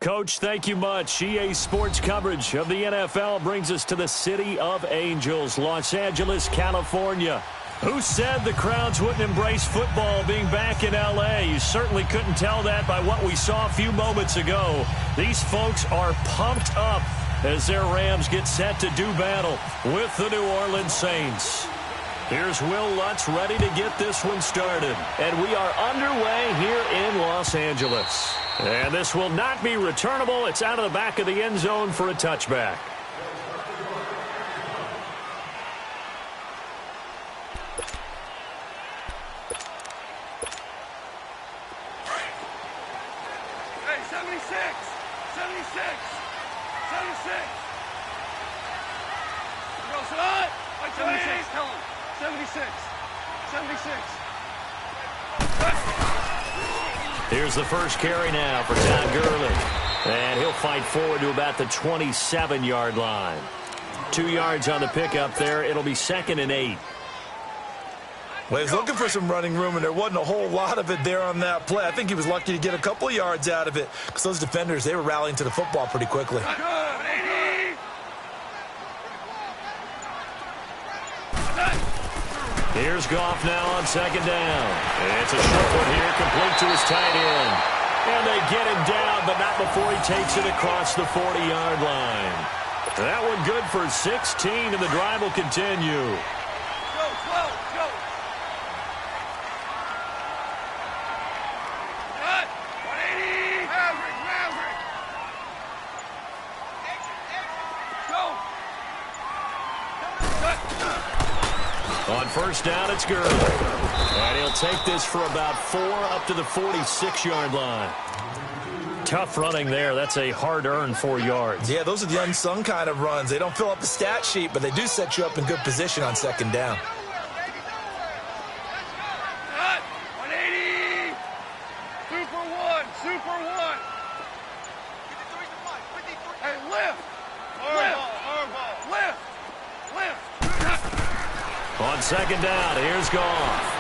Coach, thank you much. EA Sports coverage of the NFL brings us to the City of Angels, Los Angeles, California. Who said the crowds wouldn't embrace football being back in L.A.? You certainly couldn't tell that by what we saw a few moments ago. These folks are pumped up as their Rams get set to do battle with the New Orleans Saints. Here's Will Lutz ready to get this one started. And we are underway here in Los Angeles. And this will not be returnable. It's out of the back of the end zone for a touchback. Hey, 76! 76! 76! Girls it on! 76, tell him. 76. 76. Here's the first carry now for Todd Gurley. And he'll fight forward to about the 27-yard line. 2 yards on the pickup there. It'll be 2nd and 8. Well, he was looking for some running room, and there wasn't a whole lot of it there on that play. I think he was lucky to get a couple of yards out of it because those defenders, they were rallying to the football pretty quickly. Here's Goff now on 2nd down. It's a short one here, complete to his tight end. And they get him down, but not before he takes it across the 40-yard line. That one good for 16, and the drive will continue. Go, 12, go. Cut. 180. Maverick. Go. Cut. On 1st down, it's Gurley. And he'll take this for about 4 up to the 46-yard line. Tough running there. That's a hard-earned 4 yards. Yeah, those are the unsung kind of runs. They don't fill up the stat sheet, but they do set you up in good position on 2nd down. Cut. 180. Super one. Hey, lift. Lift. On 2nd down, here's Goff.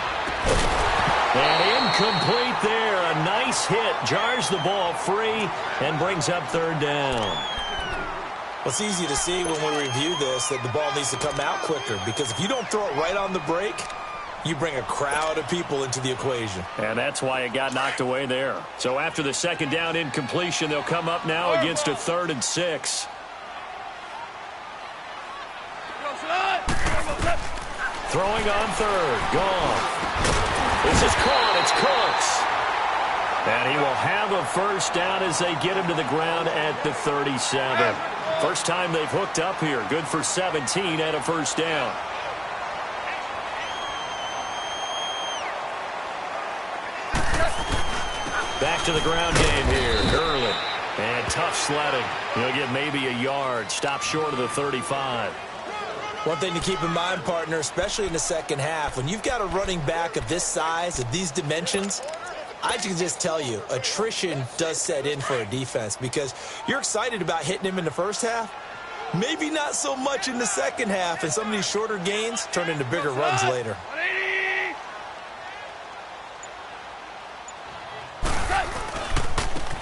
And incomplete there. A nice hit. Jars the ball free and brings up 3rd down. Well, it's easy to see when we review this that the ball needs to come out quicker because if you don't throw it right on the break, you bring a crowd of people into the equation. And that's why it got knocked away there. So after the 2nd down incompletion, they'll come up now against a 3rd and 6. Throwing on 3rd. Goff. This is caught. It's Cooks. And he will have a 1st down as they get him to the ground at the 37. First time they've hooked up here. Good for 17 and a 1st down. Back to the ground game here. Gurley. And tough sledding. He'll get maybe a yard. Stop short of the 35. One thing to keep in mind, partner, especially in the 2nd half, when you've got a running back of this size, of these dimensions, I can just tell you, attrition does set in for a defense because you're excited about hitting him in the 1st half. Maybe not so much in the 2nd half, and some of these shorter gains turn into bigger runs later.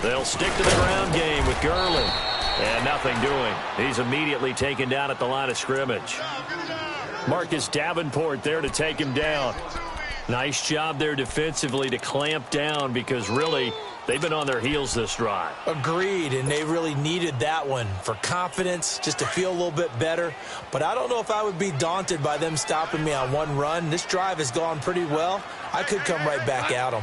They'll stick to the ground game with Gurley. And nothing doing. He's immediately taken down at the line of scrimmage. Marcus Davenport there to take him down. Nice job there defensively to clamp down because really they've been on their heels this drive. Agreed, and they really needed that one for confidence, just to feel a little bit better. But I don't know if I would be daunted by them stopping me on one run. This drive has gone pretty well. I could come right back at them.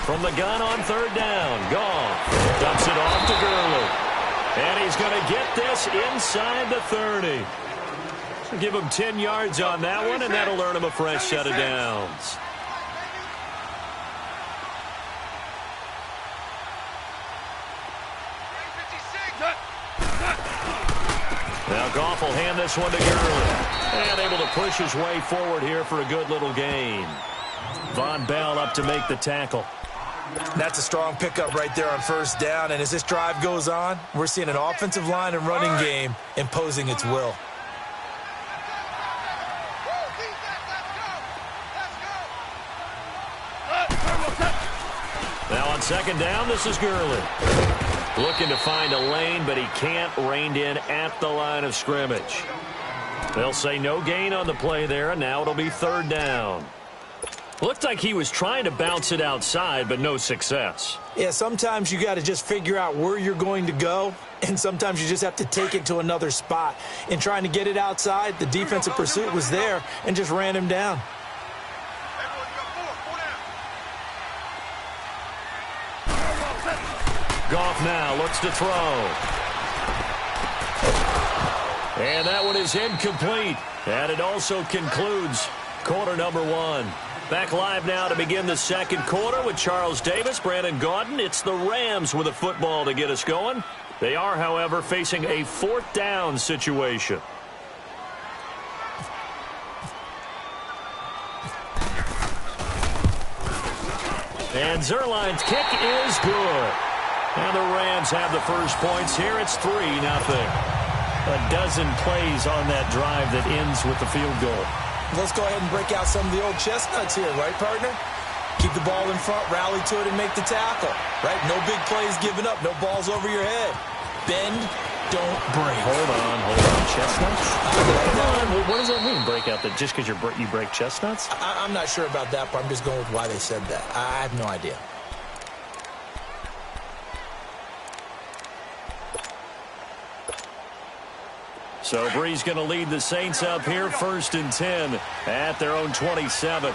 From the gun on 3rd down, Goff dumps it off to Gurley. And he's going to get this inside the 30. So give him 10 yards on that one, and that'll earn him a fresh set of downs. Now Goff will hand this one to Gurley. And able to push his way forward here for a good little gain. Von Bell up to make the tackle. That's a strong pickup right there on 1st down. And as this drive goes on, we're seeing an offensive line and running game imposing its will. Now on second down, this is Gurley. Looking to find a lane, but he can't, reined in at the line of scrimmage. They'll say no gain on the play there, and now it'll be third down. Looked like he was trying to bounce it outside, but no success. Yeah, sometimes you got to just figure out where you're going to go, and sometimes you just have to take it to another spot. In trying to get it outside, the defensive pursuit was there and just ran him down. Goff now looks to throw. And that one is incomplete. And it also concludes quarter number one. Back live now to begin the second quarter with Charles Davis, Brandon Gaudin. It's the Rams with a football to get us going. They are, however, facing a fourth down situation. And Zerline's kick is good. And the Rams have the first points here. It's 3-0. A dozen plays on that drive that ends with the field goal. Let's go ahead and break out some of the old chestnuts here, right, partner? Keep the ball in front, rally to it, and make the tackle, right? No big plays given up, no balls over your head. Bend, don't break. Hold on. Chestnuts? Come on. What does that mean, break out? That just because you break chestnuts? I'm not sure about that, but I'm just going with why they said that. I have no idea. So Bree's going to lead the Saints up here, 1st and 10 at their own 27.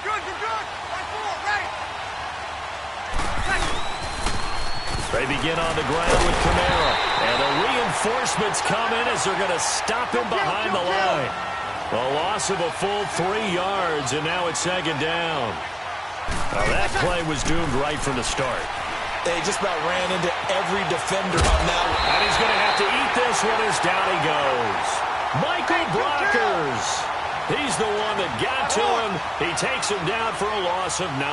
They begin on the ground with Kamara. And the reinforcements come in as they're going to stop him behind the line. A loss of a full 3 yards, and now it's second down. Now that play was doomed right from the start. They just about ran into every defender on that one. And he's going to have to eat this one as down he goes. Michael Brockers. He's the one that got to him. He takes him down for a loss of 9.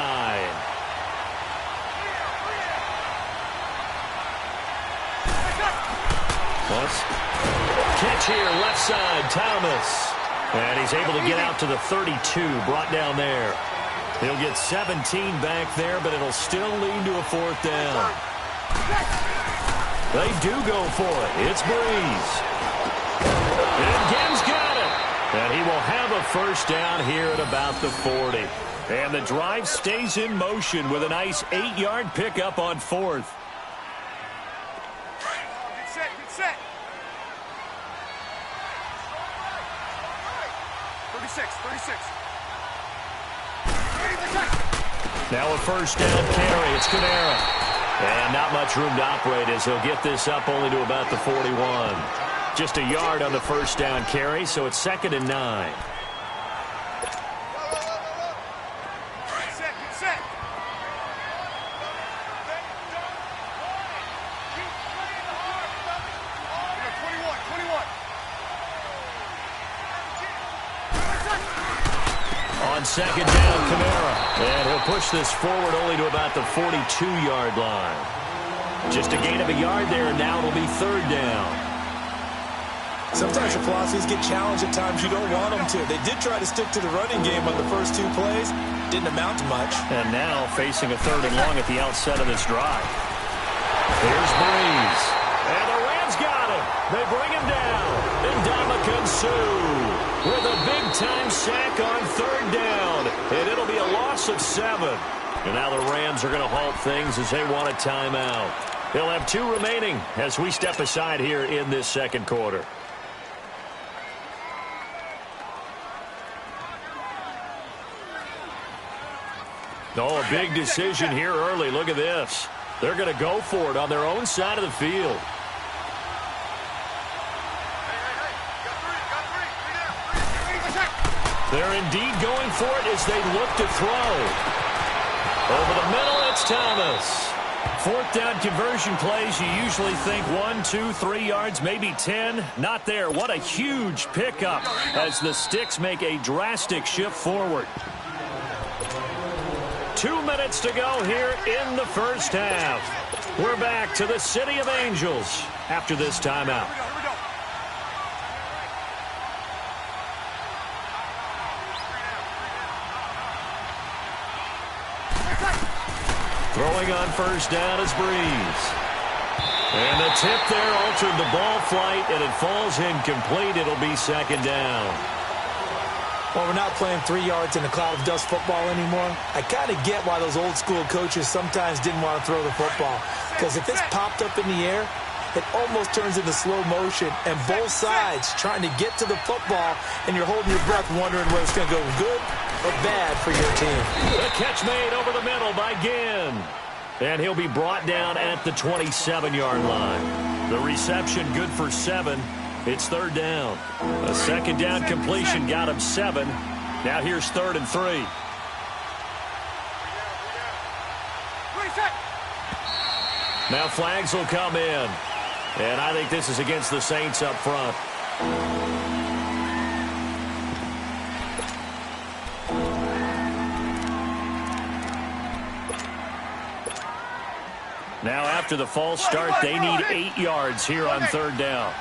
Catch here, left side, Thomas. And he's able to get out to the 32, brought down there. He'll get 17 back there, but it'll still lead to a fourth down. They do go for it. It's Breeze. And Gibbs got it. And he will have a first down here at about the 40. And the drive stays in motion with a nice 8-yard pickup on fourth. Get set. 36. Now a first down carry. It's Kamara. And not much room to operate as he'll get this up only to about the 41. Just a yard on the first down carry, so it's 2nd and 9. Get set. On second down, Kamara. And he'll push this forward only to about the 42-yard line. Just a gain of a yard there, and now it'll be third down. Sometimes your philosophies get challenged at times you don't want them to. They did try to stick to the running game on the first 2 plays. Didn't amount to much. And now facing a 3rd and long at the outset of this drive. Here's Breeze. And the Rams got him. They bring him down. And Ndamukong Suh with a big-time sack on 3rd down. And it'll be a loss of 7. And now the Rams are going to halt things as they want a timeout. They'll have 2 remaining as we step aside here in this second quarter. Oh, a big decision here early. Look at this. They're going to go for it on their own side of the field. They're indeed going for it as they look to throw. Over the middle, it's Thomas. 4th down conversion plays, you usually think 1, 2, 3 yards, maybe 10. Not there. What a huge pickup as the Sticks make a drastic shift forward. 2 minutes to go here in the first half. We're back to the City of Angels after this timeout. Throwing on first down is Breeze. And the tip there altered the ball flight, and it falls incomplete. It'll be second down. Well, we're not playing 3 yards in a cloud of dust football anymore. I kind of get why those old school coaches sometimes didn't want to throw the football. Because if it's popped up in the air, it almost turns into slow motion. And both sides trying to get to the football, and you're holding your breath wondering whether it's going to go good or bad for your team. The catch made over the middle by Ginn. And he'll be brought down at the 27-yard line. The reception good for 7. It's third down. A second down completion got him 7. Now here's 3rd and 3. Now flags will come in. And I think this is against the Saints up front. Now after the false start, they need 8 yards here on third down.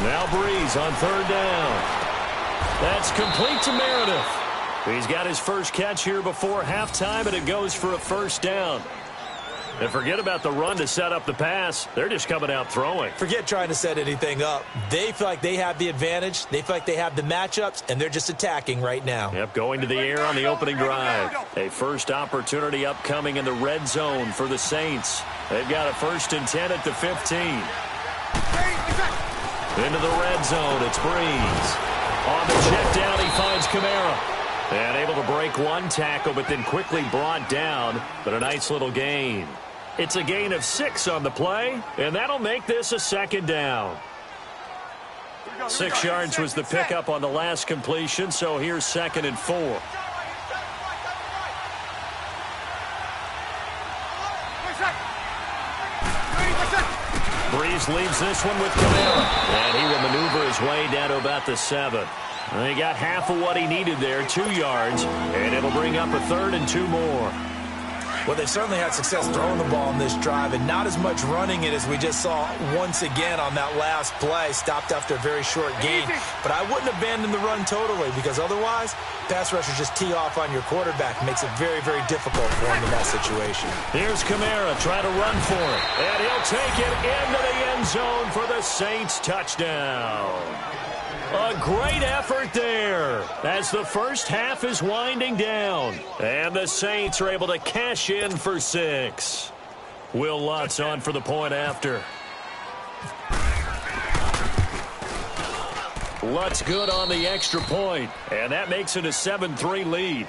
Now Breeze on third down. That's complete to Meredith. He's got his first catch here before halftime, and it goes for a first down. And forget about the run to set up the pass. They're just coming out throwing. Forget trying to set anything up. They feel like they have the advantage. They feel like they have the matchups, and they're just attacking right now. Yep, going to the air on the opening drive. A first opportunity upcoming in the red zone for the Saints. They've got a 1st and 10 at the 15. Into the red zone, it's Breeze. On the check down, he finds Kamara. And able to break one tackle, but then quickly brought down. But a nice little gain. It's a gain of 6 on the play, and that'll make this a second down. 6 yards was the pickup on the last completion, so here's 2nd and 4. Breeze leaves this one with Kamara, and he will maneuver his way down to about the 7. He got half of what he needed there, 2 yards, and it'll bring up a 3rd and 2 more. Well, they've certainly had success throwing the ball in this drive, and not as much running it as we just saw once again on that last play. Stopped after a very short gain. But I wouldn't abandon the run totally, because otherwise, pass rushers just tee off on your quarterback. It makes it very, very difficult for him in that situation. Here's Kamara trying to run for it, and he'll take it into the end zone for the Saints touchdown. A great effort there as the first half is winding down. And the Saints are able to cash in for 6. Will Lutz on for the point after. Lutz good on the extra point, and that makes it a 7-3 lead.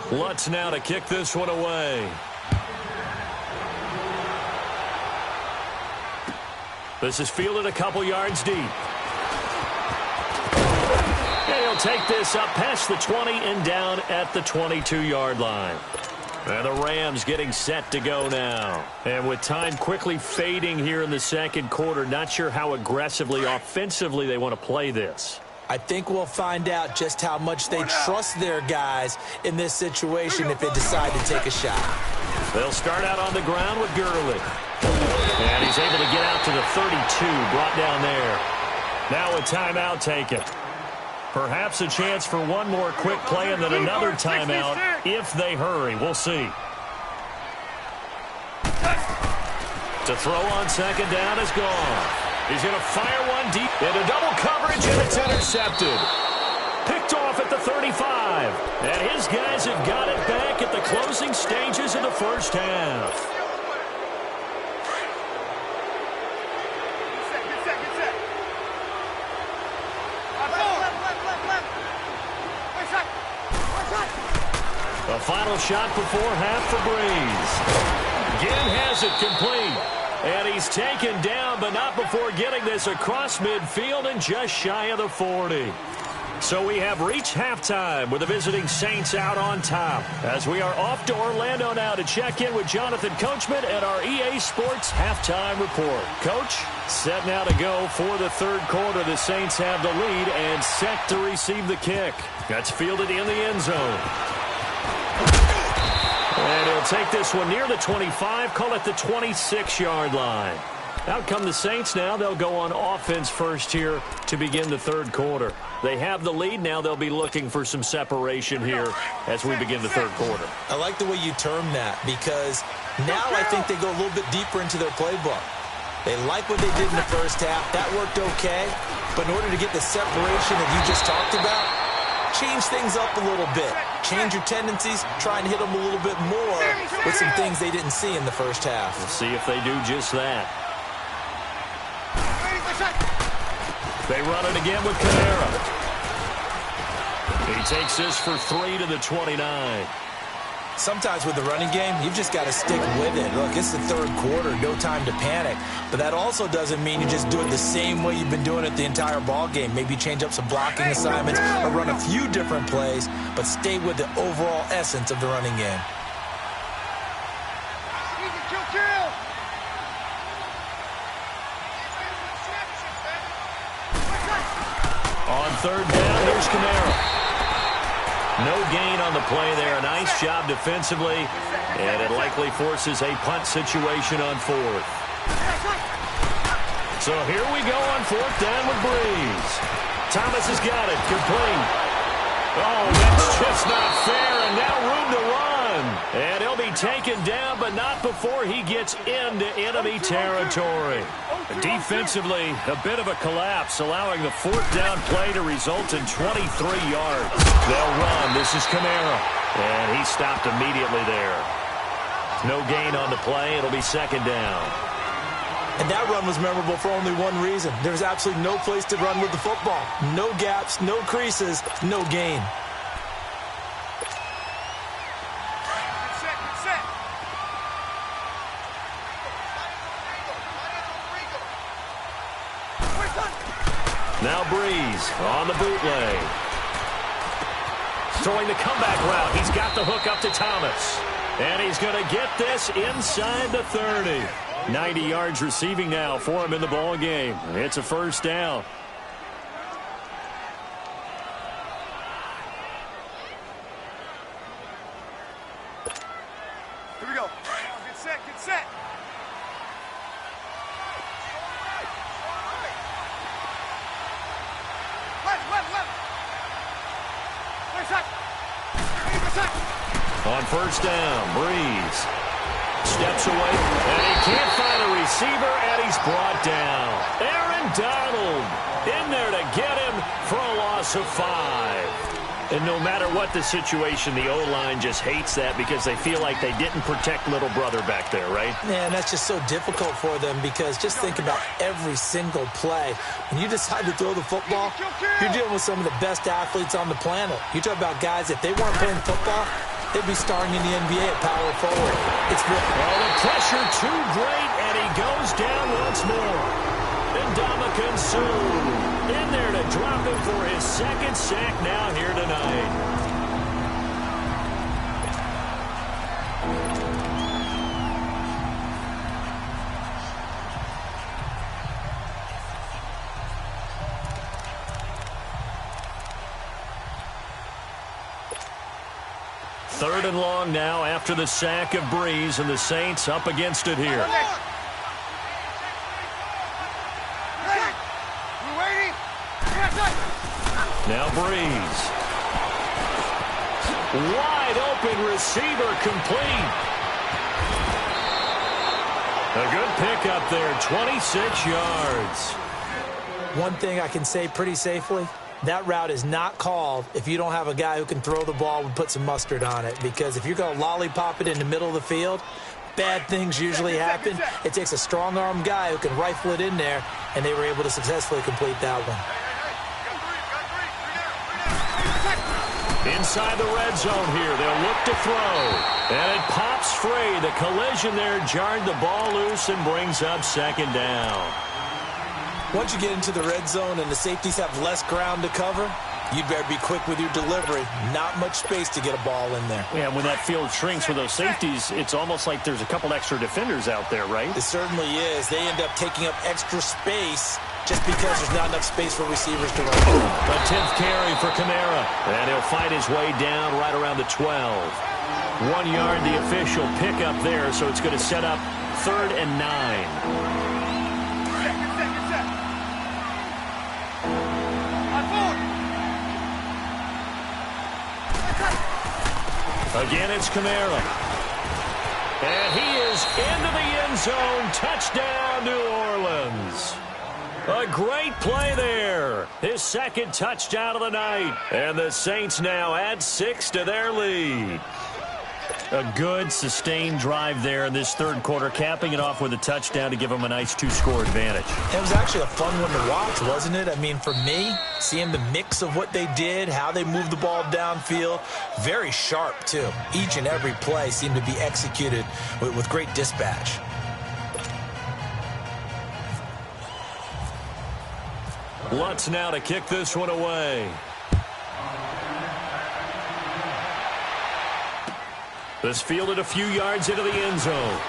Lutz now to kick this one away. This is fielded a couple yards deep. And he'll take this up past the 20 and down at the 22-yard line. And the Rams getting set to go now. And with time quickly fading here in the second quarter, not sure how aggressively, offensively they want to play this. I think we'll find out just how much they trust their guys in this situation if they decide to take a shot. They'll start out on the ground with Gurley. And he's able to get out to the 32, brought down there. Now a timeout taken. Perhaps a chance for one more quick play and then another timeout if they hurry. We'll see. To throw on second down is gone. He's going to fire one deep into double coverage, and it's intercepted. Picked off at the 35. And his guys have got it back at the closing stages of the first half. A final shot before half for Breeze. Ginn has it complete. And he's taken down, but not before getting this across midfield and just shy of the 40. So we have reached halftime with the visiting Saints out on top. As we are off to Orlando now to check in with Jonathan Coachman at our EA Sports Halftime Report. Coach, set now to go for the third quarter. The Saints have the lead and set to receive the kick. That's fielded in the end zone. And he'll take this one near the 25, call it the 26-yard line. Out come the Saints now. They'll go on offense first here to begin the third quarter. They have the lead. Now they'll be looking for some separation here as we begin the third quarter. I like the way you term that because now I think they go a little bit deeper into their playbook. They like what they did in the first half. That worked okay. But in order to get the separation that you just talked about, change things up a little bit. Change your tendencies. Try and hit them a little bit more with some things they didn't see in the first half. We'll see if they do just that. They run it again with Kamara. He takes this for 3 to the 29. Sometimes with the running game, you've just got to stick with it. Look, it's the third quarter, no time to panic. But that also doesn't mean you just do it the same way you've been doing it the entire ball game. Maybe change up some blocking assignments or run a few different plays, but stay with the overall essence of the running game. On third down, here's Kamara. No gain on the play there. Nice job defensively, and it likely forces a punt situation on fourth. So here we go on fourth down with Breeze. Thomas has got it. Complete. Oh, that's just not fair, and now room to run. And he'll be taken down, but not before he gets into enemy territory. Defensively, a bit of a collapse, allowing the fourth down play to result in 23 yards. They'll run. This is Kamara. And he stopped immediately there. No gain on the play. It'll be second down. And that run was memorable for only one reason. There's absolutely no place to run with the football. No gaps, no creases, no gain. Now Breeze on the bootleg. Throwing the comeback route. He's got the hook up to Thomas. And he's going to get this inside the 30. 90 yards receiving now for him in the ball game. It's a first down. Here we go. Get set, get set. On first down, Breeze steps away, and he can't find a receiver, and he's brought down. Aaron Donald in there to get him for a loss of 5. And no matter what the situation, the O-line just hates that because they feel like they didn't protect little brother back there, right? Man, that's just so difficult for them because just think about every single play. When you decide to throw the football, you're dealing with some of the best athletes on the planet. You talk about guys, if they weren't playing football, they'd be starring in the NBA at power forward. It's real. Oh, the pressure too great, and he goes down once more. And Ndamukong Suh in there to drop him for his second sack now here tonight. Third and long now after the sack of Breeze, and the Saints up against it here. Now Breeze. Wide open receiver complete. A good pickup there, 26 yards. One thing I can say pretty safely, that route is not called if you don't have a guy who can throw the ball and put some mustard on it. Because if you're going to lollipop it in the middle of the field, bad things usually happen. It takes a strong-arm guy who can rifle it in there, and they were able to successfully complete that one. Inside the red zone here, they'll look to throw. And it pops free. The collision there jarred the ball loose and brings up second down. Once you get into the red zone and the safeties have less ground to cover, you'd better be quick with your delivery. Not much space to get a ball in there. Yeah, when that field shrinks with those safeties, it's almost like there's a couple extra defenders out there, right? It certainly is. They end up taking up extra space just because there's not enough space for receivers to run. A 10th carry for Kamara. And he'll fight his way down right around the 12. 1 yard, the official pickup there, so it's going to set up 3rd and 9. Again, it's Kamara. And he is into the end zone. Touchdown, New Orleans. A great play there. His second touchdown of the night. And the Saints now add 6 to their lead. A good, sustained drive there in this third quarter, capping it off with a touchdown to give them a nice 2-score advantage. It was actually a fun one to watch, wasn't it? I mean, for me, seeing the mix of what they did, how they moved the ball downfield, very sharp, too. Each and every play seemed to be executed with great dispatch. Lutz now to kick this one away. This fielded a few yards into the end zone.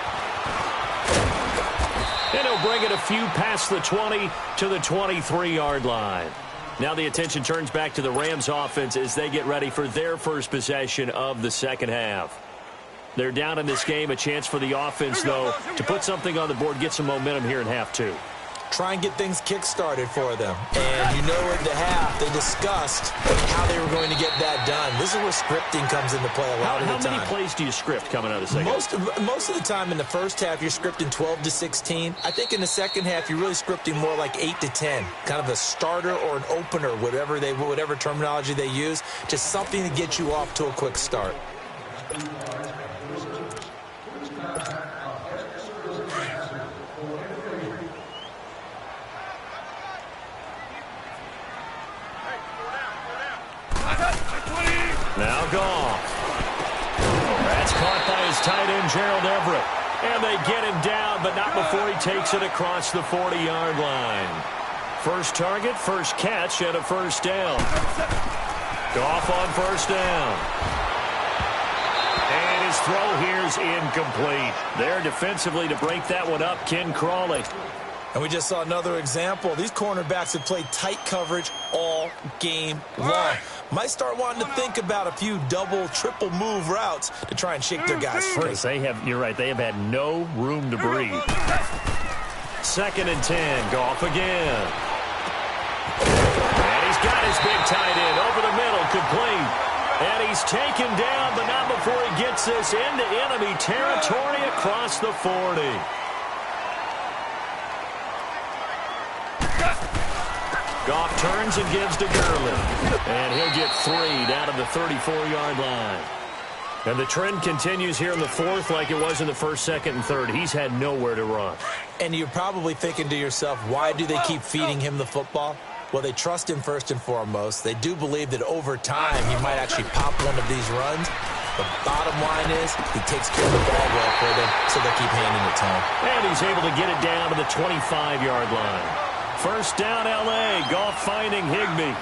And he'll bring it a few past the 20 to the 23-yard line. Now the attention turns back to the Rams offense as they get ready for their first possession of the second half. They're down in this game. A chance for the offense, though, to put something on the board, get some momentum here in half two. Try and get things kick-started for them. And you know at the half, they discussed how they were going to get that done. This is where scripting comes into play a lot of the time. How many plays do you script coming out of the second half? Most of the time in the first half, you're scripting 12 to 16. I think in the second half, you're really scripting more like 8 to 10. Kind of a starter or an opener, whatever terminology they use. Just something to get you off to a quick start. Now Goff. That's caught by his tight end, Gerald Everett. And they get him down, but not before he takes it across the 40-yard line. First target, first catch, and a first down. Goff on first down. And his throw here is incomplete. There defensively to break that one up, Ken Crawley. And we just saw another example. These cornerbacks have played tight coverage all game long. Might start wanting to think about a few double, triple move routes to try and shake their guys free. You're right, they have had no room to breathe. 2nd and 10, Goff again. And he's got his big tight end over the middle, complete. And he's taken down, but not before he gets this into enemy territory across the 40. Goff turns and gives to Gurley. And he'll get 3 down to the 34-yard line. And the trend continues here in the fourth like it was in the first, second, and third. He's had nowhere to run. And you're probably thinking to yourself, why do they keep feeding him the football? Well, they trust him first and foremost. They do believe that over time he might actually pop one of these runs. The bottom line is he takes care of the ball well for them, so they keep handing it to him. And he's able to get it down to the 25-yard line. First down, L.A. Goff finding Higbee.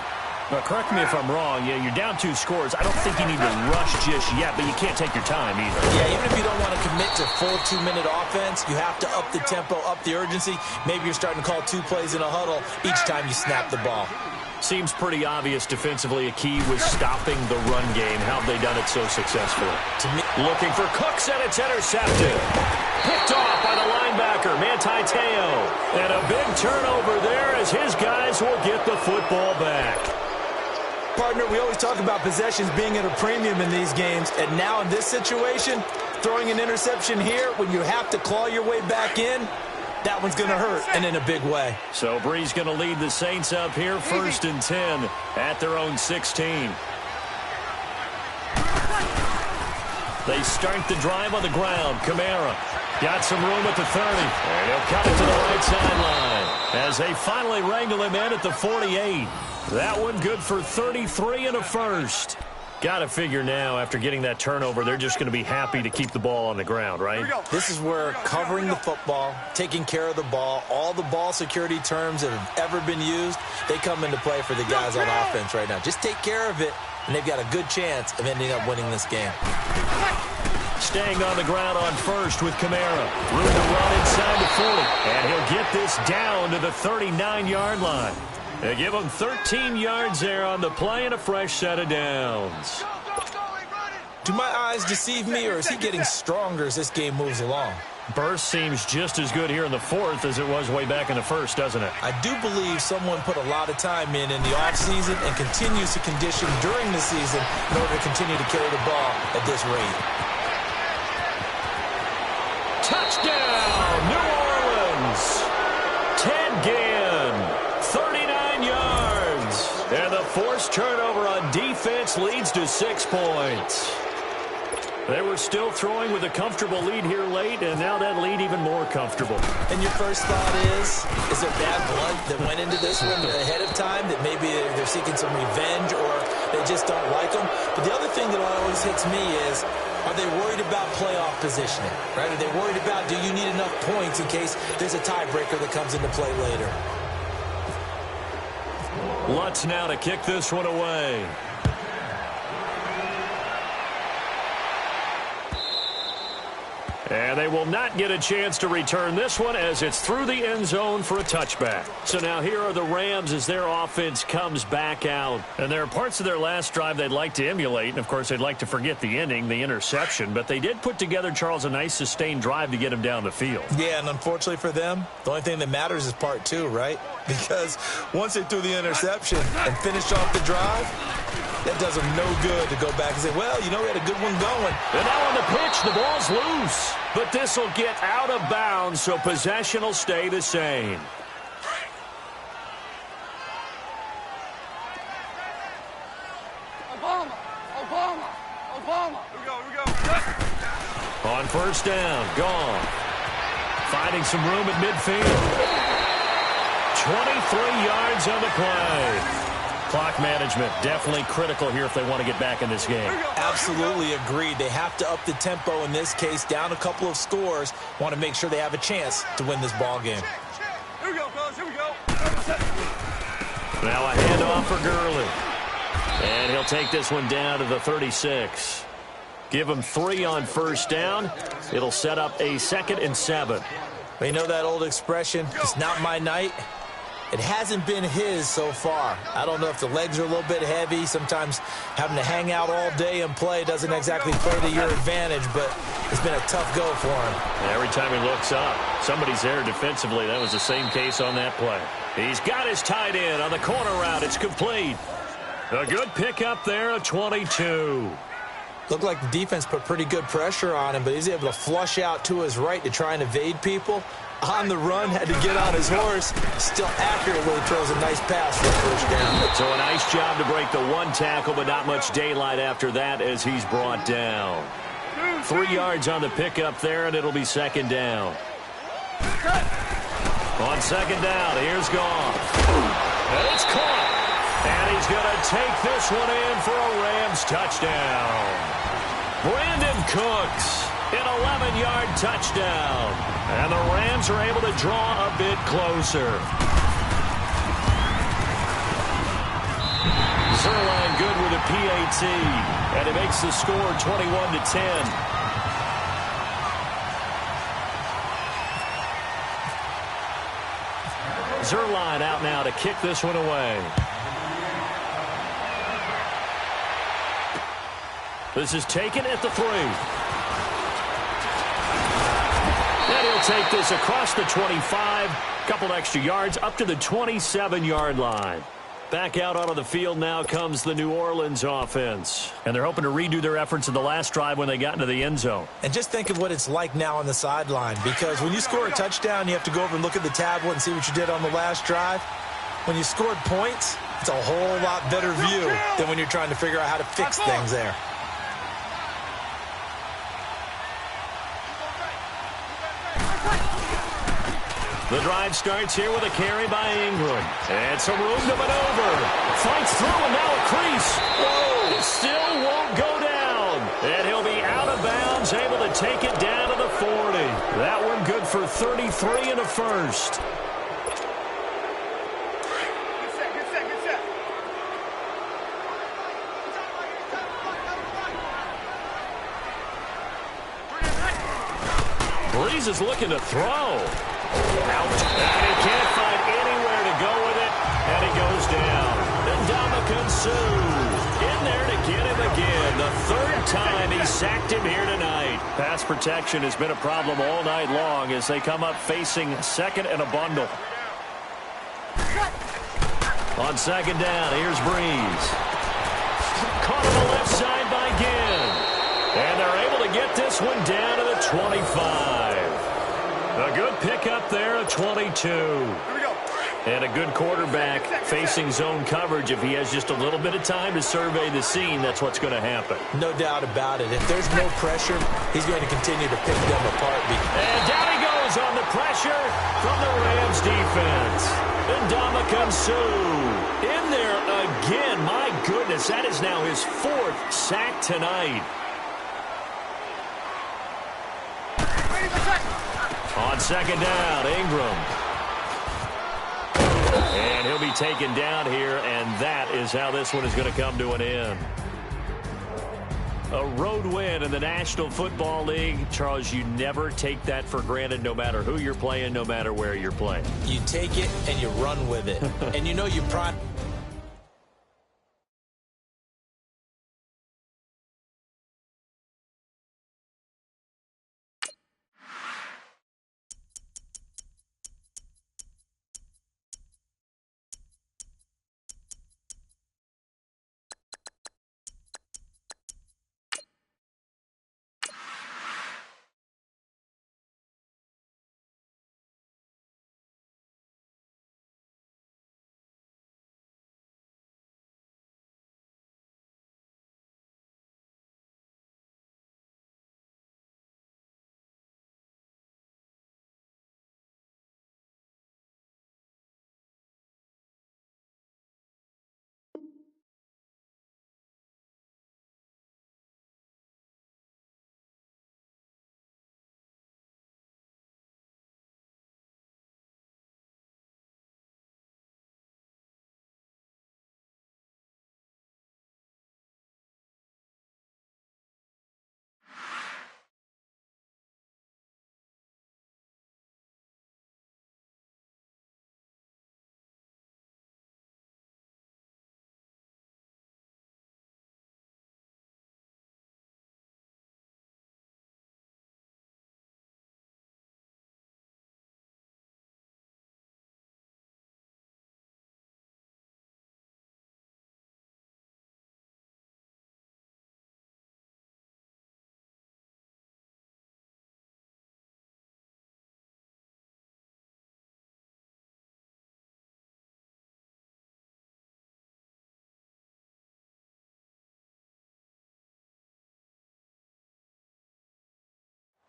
Now, correct me if I'm wrong. Yeah, you're down 2 scores. I don't think you need to rush just yet, but you can't take your time either. Yeah, even if you don't want to commit to full 2-minute offense, you have to up the tempo, up the urgency. Maybe you're starting to call 2 plays in a huddle each time you snap the ball. Seems pretty obvious defensively. A key was stopping the run game. How have they done it so successfully? To me, looking for Cooks, and it's intercepted. Picked off by the linebacker, Manti Te'o. And a big turnover there as his guys will get the football back. Partner, we always talk about possessions being at a premium in these games. And now in this situation, throwing an interception here when you have to claw your way back in, that one's going to hurt, and in a big way. So Bree's going to lead the Saints up here, 1st and 10 at their own 16. They start the drive on the ground. Kamara got some room at the 30. And he'll cut it to the right sideline as they finally wrangle him in at the 48. That one good for 33 and a first. Got to figure now, after getting that turnover, they're just going to be happy to keep the ball on the ground, right? This is where covering the football, taking care of the ball, all the ball security terms that have ever been used, they come into play for the guys on offense right now. Just take care of it, and they've got a good chance of ending up winning this game. Staying on the ground on first with Kamara. Room to run inside the 40. And he'll get this down to the 39-yard line. They give him 13 yards there on the play and a fresh set of downs. Do my eyes deceive me, or is he getting stronger as this game moves along? Burst seems just as good here in the fourth as it was way back in the first, doesn't it? I do believe someone put a lot of time in the offseason and continues to condition during the season in order to continue to carry the ball at this rate. Touchdown, New Orleans. Ted Ginn, 39 yards. And the forced turnover on defense leads to 6 points. They were still throwing with a comfortable lead here late, and now that lead even more comfortable. And your first thought is there bad blood that went into this one ahead of time, that maybe they're seeking some revenge or they just don't like them? But the other thing that always hits me is, are they worried about playoff positioning? Right? Are they worried about, do you need enough points in case there's a tiebreaker that comes into play later? Lutz now to kick this one away. And they will not get a chance to return this one as it's through the end zone for a touchback. So now here are the Rams as their offense comes back out. And there are parts of their last drive they'd like to emulate. And, of course, they'd like to forget the inning, the interception. But they did put together, Charles, a nice sustained drive to get him down the field. Yeah, and unfortunately for them, the only thing that matters is part two, right? Because once they threw the interception and finished off the drive, that does them no good to go back and say, well, you know, we had a good one going. And now on the pitch, the ball's loose. But this will get out of bounds, so possession will stay the same. Obama. Here we go. On first down, gone. Finding some room at midfield. 23 yards on the play. Clock management definitely critical here if they want to get back in this game. Absolutely agreed. They have to up the tempo in this case, down a couple of scores. Want to make sure they have a chance to win this ball game. Here we go, fellas. Here we go. Now a handoff for Gurley. And he'll take this one down to the 36. Give him 3 on first down. It'll set up a 2nd and 7. Well, you know that old expression, it's not my night? It hasn't been his so far. I don't know if the legs are a little bit heavy. Sometimes having to hang out all day and play doesn't exactly play to your advantage, but it's been a tough go for him. Every time he looks up, somebody's there defensively. That was the same case on that play. He's got his tight end on the corner route. It's complete. A good pickup there of 22. Looked like the defense put pretty good pressure on him, but he's able to flush out to his right to try and evade people. On the run, had to get on his horse. Still accurately throws a nice pass for a first down. So a nice job to break the one tackle, but not much daylight after that as he's brought down. 3 yards on the pickup there, and it'll be 2nd down. On 2nd down, here's Goff. And it's caught. And he's going to take this one in for a Rams touchdown. Brandon Cooks, an 11-yard touchdown. And the Rams are able to draw a bit closer. Zerline good with a PAT. And it makes the score 21-10. Zerline out now to kick this one away. This is taken at the 3. And he'll take this across the 25. Couple extra yards up to the 27-yard line. Back out onto the field now comes the New Orleans offense. And they're hoping to redo their efforts in the last drive when they got into the end zone. And just think of what it's like now on the sideline, because when you score a touchdown, you have to go over and look at the tablet and see what you did on the last drive. When you scored points, it's a whole lot better view than when you're trying to figure out how to fix things there. The drive starts here with a carry by Ingram. And some room to maneuver. Fights through and now a crease. Whoa! It still won't go down. And he'll be out of bounds, able to take it down to the 40. That one good for 33 and a first. Good set. Breeze is looking to throw. Out. And he can't find anywhere to go with it. And he goes down. And Ndamukong Suh in there to get him again. The 3rd time. He sacked him here tonight. Pass protection has been a problem all night long as they come up facing second and a bundle. On second down, here's Breeze. Caught on the left side by Ginn. And they're able to get this one down to the 25. A good pickup there at 22. And a good quarterback facing zone coverage. If he has just a little bit of time to survey the scene, that's what's going to happen. No doubt about it. If there's no pressure, he's going to continue to pick them apart. And down he goes on the pressure from the Rams defense. And Ndamukong Suh in there again. My goodness, that is now his 4th sack tonight. On second down, Ingram. And he'll be taken down here, and that is how this one is going to come to an end. A road win in the National Football League. Charles, you never take that for granted no matter who you're playing, no matter where you're playing. You take it and you run with it. And you know you prime.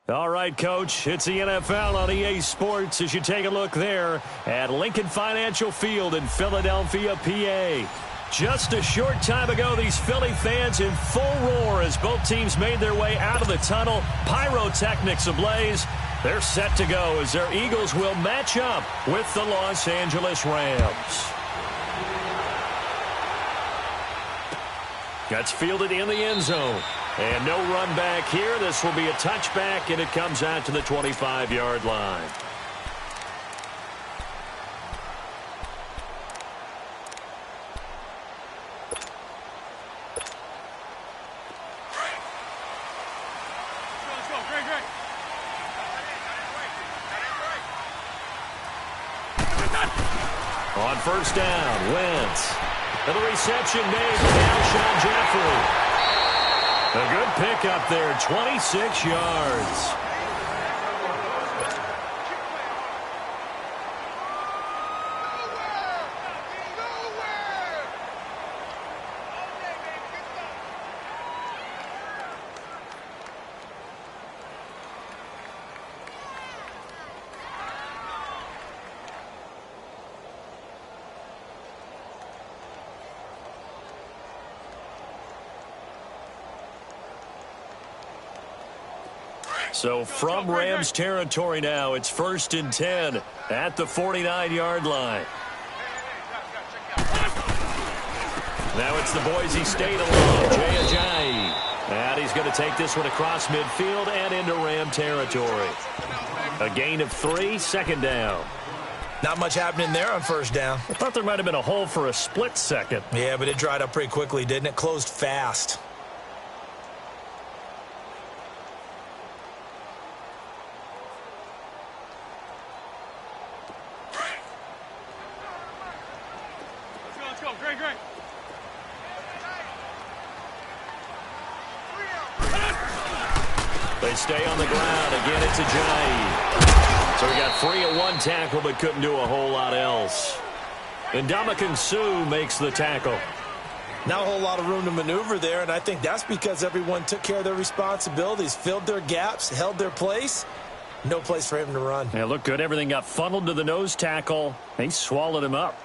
All right, Coach, it's the NFL on EA Sports as you take a look there at Lincoln Financial Field in Philadelphia, PA. Just a short time ago, these Philly fans in full roar as both teams made their way out of the tunnel. Pyrotechnics ablaze. They're set to go as their Eagles will match up with the Los Angeles Rams. That's fielded in the end zone. And no run back here. This will be a touchback, and it comes out to the 25-yard line. Let's go, Greg. On first down, Wentz. And the reception made by Alshon Jeffrey. A good pickup there, 26 yards. So from Rams territory now, it's 1st and 10 at the 49-yard line. Now it's the Boise State alone, Jay Ajayi. And he's going to take this one across midfield and into Ram territory. A gain of 3, second down. Not much happening there on first down. I thought there might have been a hole for a split second. Yeah, but it dried up pretty quickly, didn't it? Closed fast. Great, great. They stay on the ground. Again, it's Ajayi. So he got free of one tackle, but couldn't do a whole lot else. And Ndamukong Suh makes the tackle. Not a whole lot of room to maneuver there, and I think that's because everyone took care of their responsibilities, filled their gaps, held their place. No place for him to run. Yeah, looked good. Everything got funneled to the nose tackle. He swallowed him up.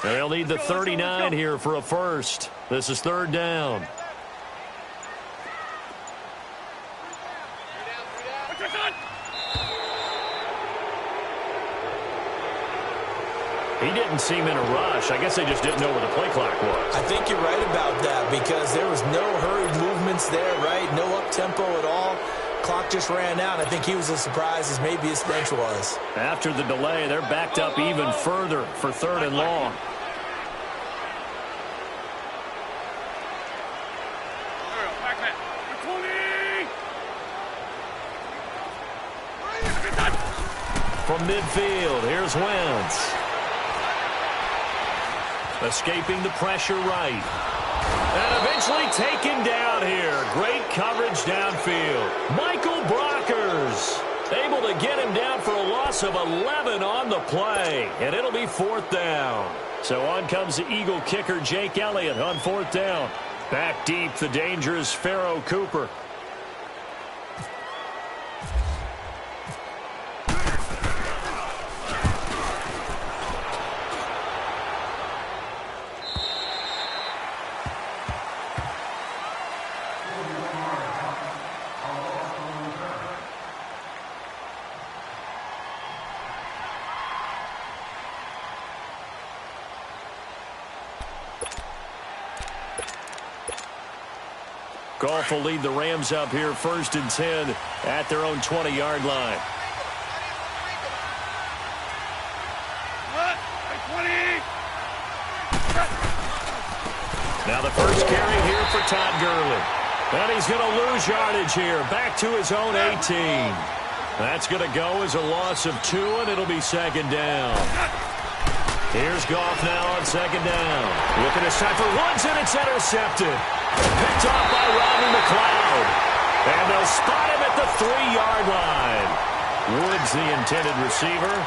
And they'll need the 39 here for a first. This is third down. He didn't seem in a rush. I guess they just didn't know where the play clock was. I think you're right about that because there was no hurried movements there, right? No up-tempo at all. Clock just ran out. I think he was as surprised as maybe his bench was. After the delay, they're backed up even further for third and long. From midfield, here's Wentz. Escaping the pressure right. And eventually taken down here. Great coverage downfield. Michael Brockers able to get him down for a loss of 11 on the play. And it'll be fourth down. So on comes the Eagle kicker, Jake Elliott, on fourth down. Back deep, the dangerous Pharaoh Cooper. Goff will lead the Rams up here first and 10 at their own 20-yard line. Now the first carry here for Todd Gurley. And he's going to lose yardage here. Back to his own 18. That's going to go as a loss of 2, and it'll be second down. Here's Goff now on second down. Looking to set for Woods, and it's intercepted. Picked off by Rodney McLeod. And they'll spot him at the 3-yard line. Woods, the intended receiver.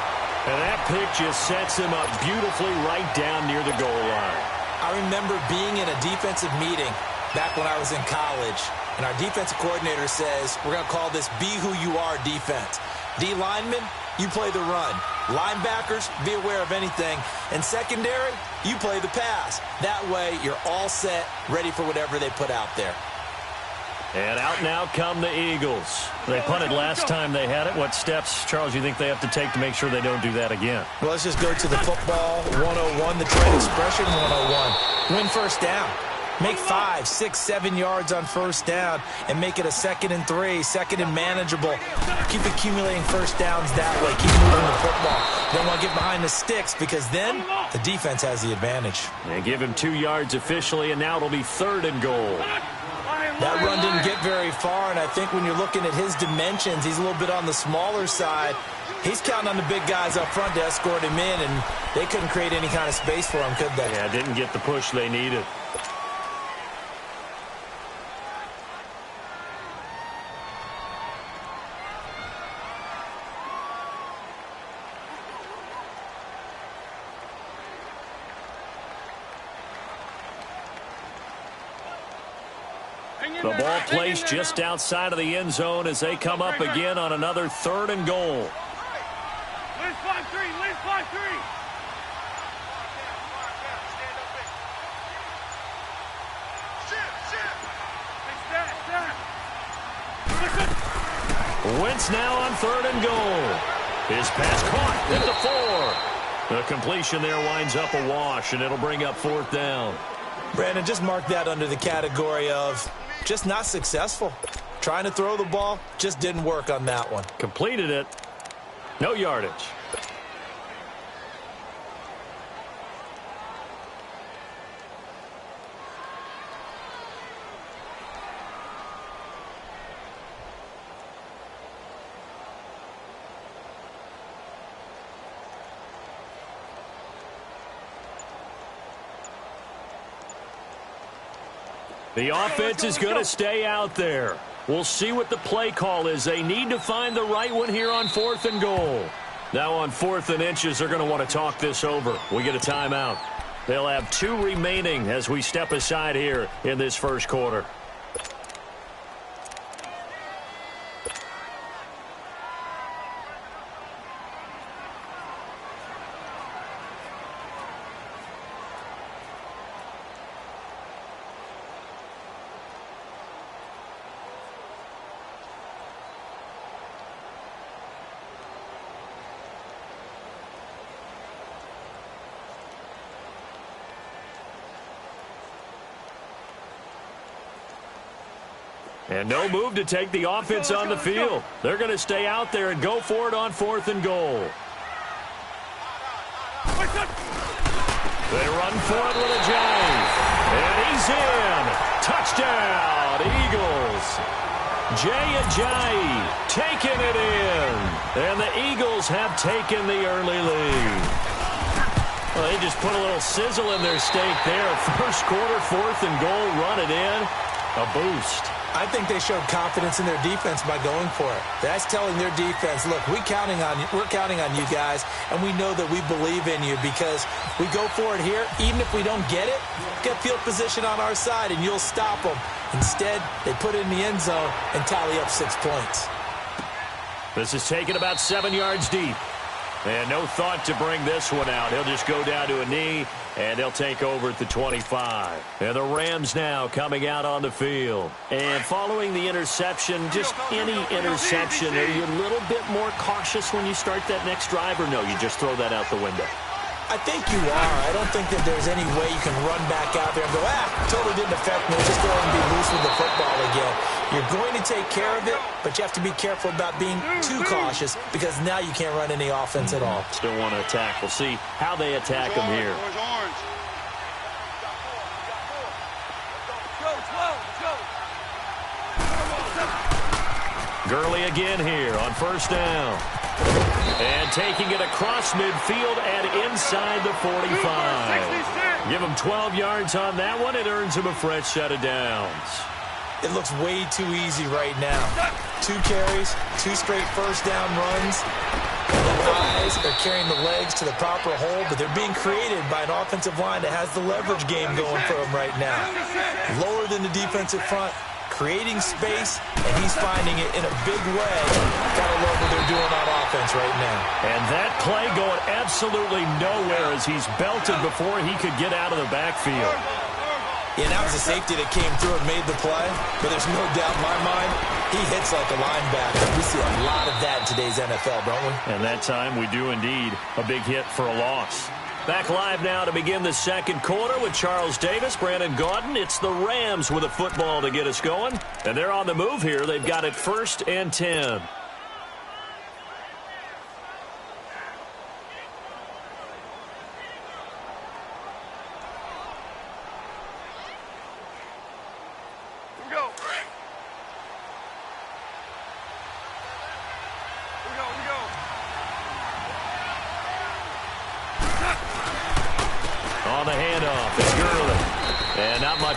And that pick just sets him up beautifully right down near the goal line. I remember being in a defensive meeting back when I was in college. And our defensive coordinator says, we're going to call this Be Who You Are defense. D linemen, you play the run. Linebackers, be aware of anything. And secondary, you play the pass. That way, you're all set, ready for whatever they put out there. And out now come the Eagles. They punted last time they had it. What steps, Charles, you think they have to take to make sure they don't do that again? Well, let's just go to the football 101, the trade expression 101. Win first down. Make 5, 6, 7 yards on first down and make it a 2nd and 3, 2nd and manageable. Keep accumulating first downs that way. Keep moving the football. Don't want to get behind the sticks because then the defense has the advantage. They give him 2 yards officially, and now it'll be 3rd and goal. That run didn't get very far, and I think when you're looking at his dimensions, he's a little bit on the smaller side. He's counting on the big guys up front to escort him in, and they couldn't create any kind of space for him, could they? Yeah, didn't get the push they needed. The ball placed just outside of the end zone as they come up again on another 3rd and goal. Liz 5-3, Liz 5-3. Wentz now on 3rd and goal. His pass caught at the 4. The completion there winds up a wash, and it'll bring up 4th down. Brandon, just mark that under the category of just not successful. Trying to throw the ball, just didn't work on that one. Completed it. No yardage. The offense is going to stay out there. We'll see what the play call is. They need to find the right one here on 4th and goal. Now on 4th and inches, they're going to want to talk this over. We get a timeout. They'll have 2 remaining as we step aside here in this first quarter. And no move to take the offense on the field. They're going to stay out there and go for it on 4th and goal. They run for it with a jive. And he's in. Touchdown, Eagles. Jay Ajayi taking it in. And the Eagles have taken the early lead. Well, they just put a little sizzle in their steak there. First quarter, 4th and goal, run it in. A boost. I think they showed confidence in their defense by going for it. That's telling their defense, look, we're counting on you guys, and we know that we believe in you because we go for it here. Even if we don't get it, get field position on our side, and you'll stop them. Instead, they put it in the end zone and tally up 6 points. This is taken about 7 yards deep. And no thought to bring this one out. He'll just go down to a knee, and he'll take over at the 25. And the Rams now coming out on the field. And following the interception, just any interception, are you a little bit more cautious when you start that next drive, or no, you just throw that out the window? I think you are. I don't think that there's any way you can run back out there and go, totally didn't affect me. Just go ahead and be loose with the football again. You're going to take care of it, but you have to be careful about being too cautious because now you can't run any offense at all. Still want to attack. We'll see how they attack him here. Gurley again here on first down. And taking it across midfield and inside the 45. Give him 12 yards on that one. It earns him a fresh set of downs. It looks way too easy right now. 2 carries, 2 straight first down runs. The eyes are carrying the legs to the proper hole, but they're being created by an offensive line that has the leverage game going for them right now. Lower than the defensive front, creating space, and he's finding it in a big way. Gotta love what they're doing on offense right now. And that play going absolutely nowhere as he's belted before he could get out of the backfield. Yeah, that was a safety that came through and made the play, but there's no doubt in my mind, he hits like a linebacker. We see a lot of that in today's NFL, don't we? And that time we do indeed. A big hit for a loss. Back live now to begin the second quarter with Charles Davis, Brandon Gaudin. It's the Rams with a football to get us going. And they're on the move here. They've got it 1st and 10.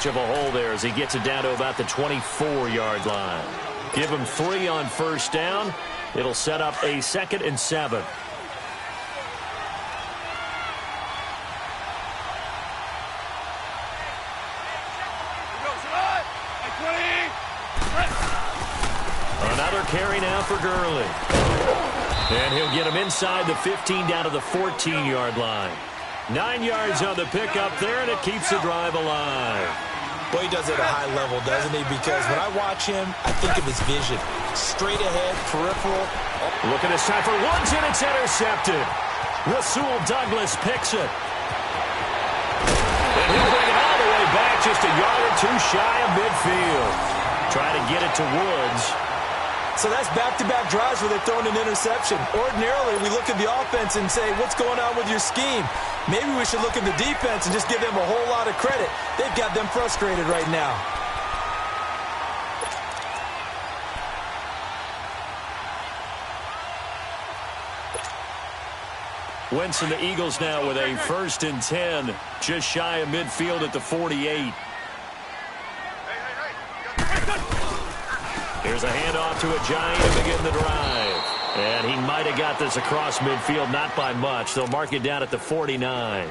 Of a hole there as he gets it down to about the 24-yard line. Give him 3 on first down. It'll set up a 2nd and 7. Another carry now for Gurley. And he'll get him inside the 15 down to the 14-yard line. 9 yards on the pickup there, and it keeps the drive alive. Boy, he does it at a high level, doesn't he? Because when I watch him, I think of his vision. Straight ahead, peripheral. Look at this time for Woods, and it's intercepted. Rasul Douglas picks it. And he'll bring it all the way back, just a yard or 2 shy of midfield. Try to get it to Woods. So that's back-to-back drives where they're throwing an interception. Ordinarily, we look at the offense and say, what's going on with your scheme? Maybe we should look at the defense and just give them a whole lot of credit. They've got them frustrated right now. Wentz and the Eagles now with a 1st and 10, just shy of midfield at the 48. Here's a handoff to a Giant to begin the drive. And he might have got this across midfield, not by much. They'll mark it down at the 49.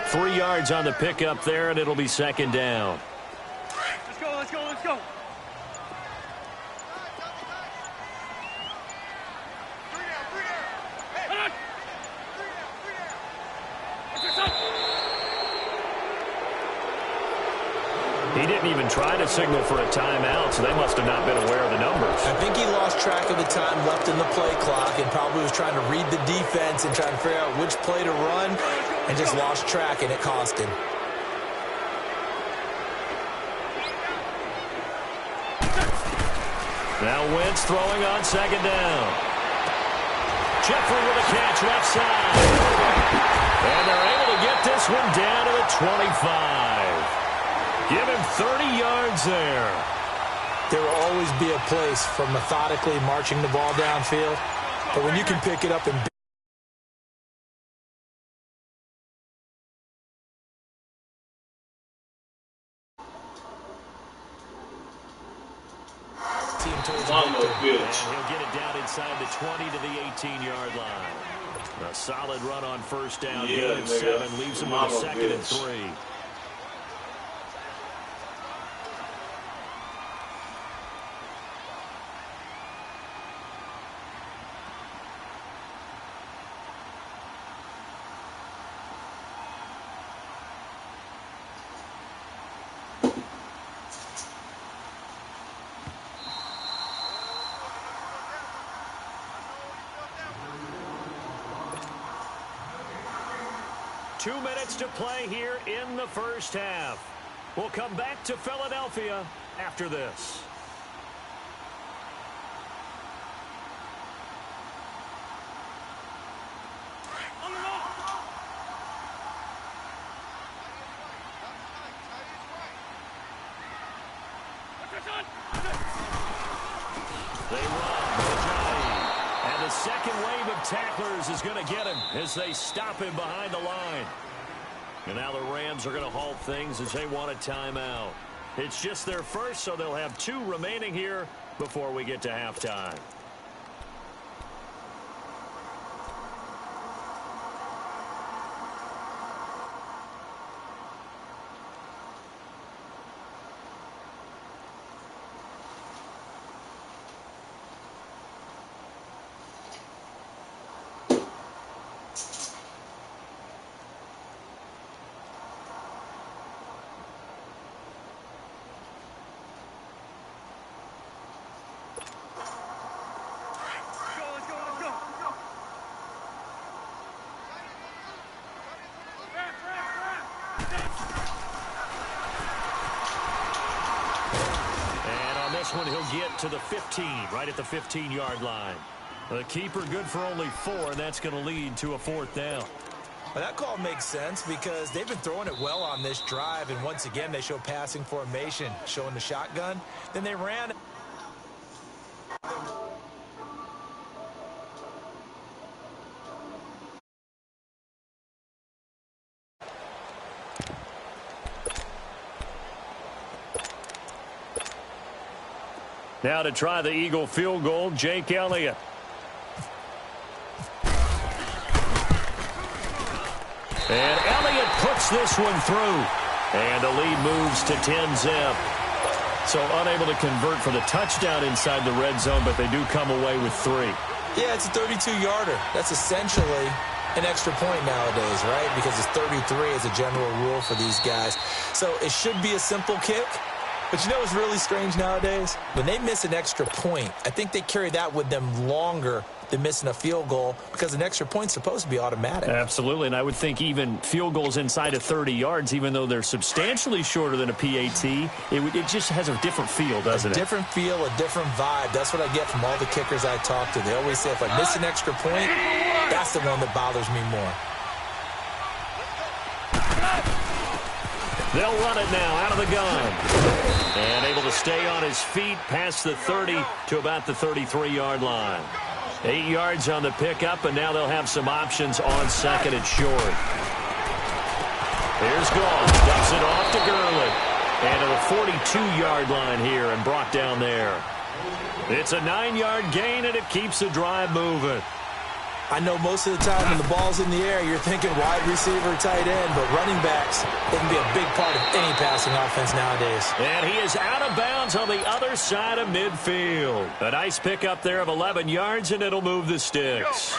3 yards on the pickup there, and it'll be second down. Let's go, let's go, let's go. He didn't even try to signal for a timeout, so they must have not been aware of the numbers. I think he lost track of the time left in the play clock and probably was trying to read the defense and trying to figure out which play to run and just lost track, and it cost him. Now Wentz throwing on second down. Jeffrey with a catch left side. And they're able to get this one down to the 25. Give him 30 yards there. There will always be a place for methodically marching the ball downfield, but when you can pick it up and team towards victory. And he'll get it down inside the 20 to the 18-yard line. A solid run on first down. Gain of 7 leaves him with a second and 3. Two minutes to play here in the first half. We'll come back to Philadelphia after this. They run with Johnny. And the second wave of tacklers is going to get him as they stop him behind the line. And now the Rams are going to halt things as they want a timeout. It's just their first, so they'll have 2 remaining here before we get to halftime. One he'll get to the 15, right at the 15-yard line. The keeper good for only 4, and that's going to lead to a 4th down. Well, that call makes sense because they've been throwing it well on this drive, and once again they show passing formation, showing the shotgun. Then they ran. Now to try the Eagle field goal, Jake Elliott. And Elliott puts this one through. And the lead moves to 10-zip. So unable to convert for the touchdown inside the red zone, but they do come away with 3. Yeah, it's a 32-yarder. That's essentially an extra point nowadays, right? Because it's 33 as a general rule for these guys. So it should be a simple kick. But you know what's really strange nowadays? When they miss an extra point, I think they carry that with them longer than missing a field goal because an extra point's supposed to be automatic. Absolutely, and I would think even field goals inside of 30 yards, even though they're substantially shorter than a PAT, it just has a different feel, doesn't it? A different feel, a different vibe. That's what I get from all the kickers I talk to. They always say if I miss an extra point, that's the one that bothers me more. They'll run it now out of the gun. And able to stay on his feet past the 30 to about the 33-yard line. 8 yards on the pickup, and now they'll have some options on second and short. Here's Goff. Dumps it off to Gurley. And to the 42-yard line here and brought down there. It's a 9-yard gain, and it keeps the drive moving. I know most of the time when the ball's in the air, you're thinking wide receiver, tight end, but running backs, they can be a big part of any passing offense nowadays. And he is out of bounds on the other side of midfield. A nice pickup there of 11 yards, and it'll move the sticks.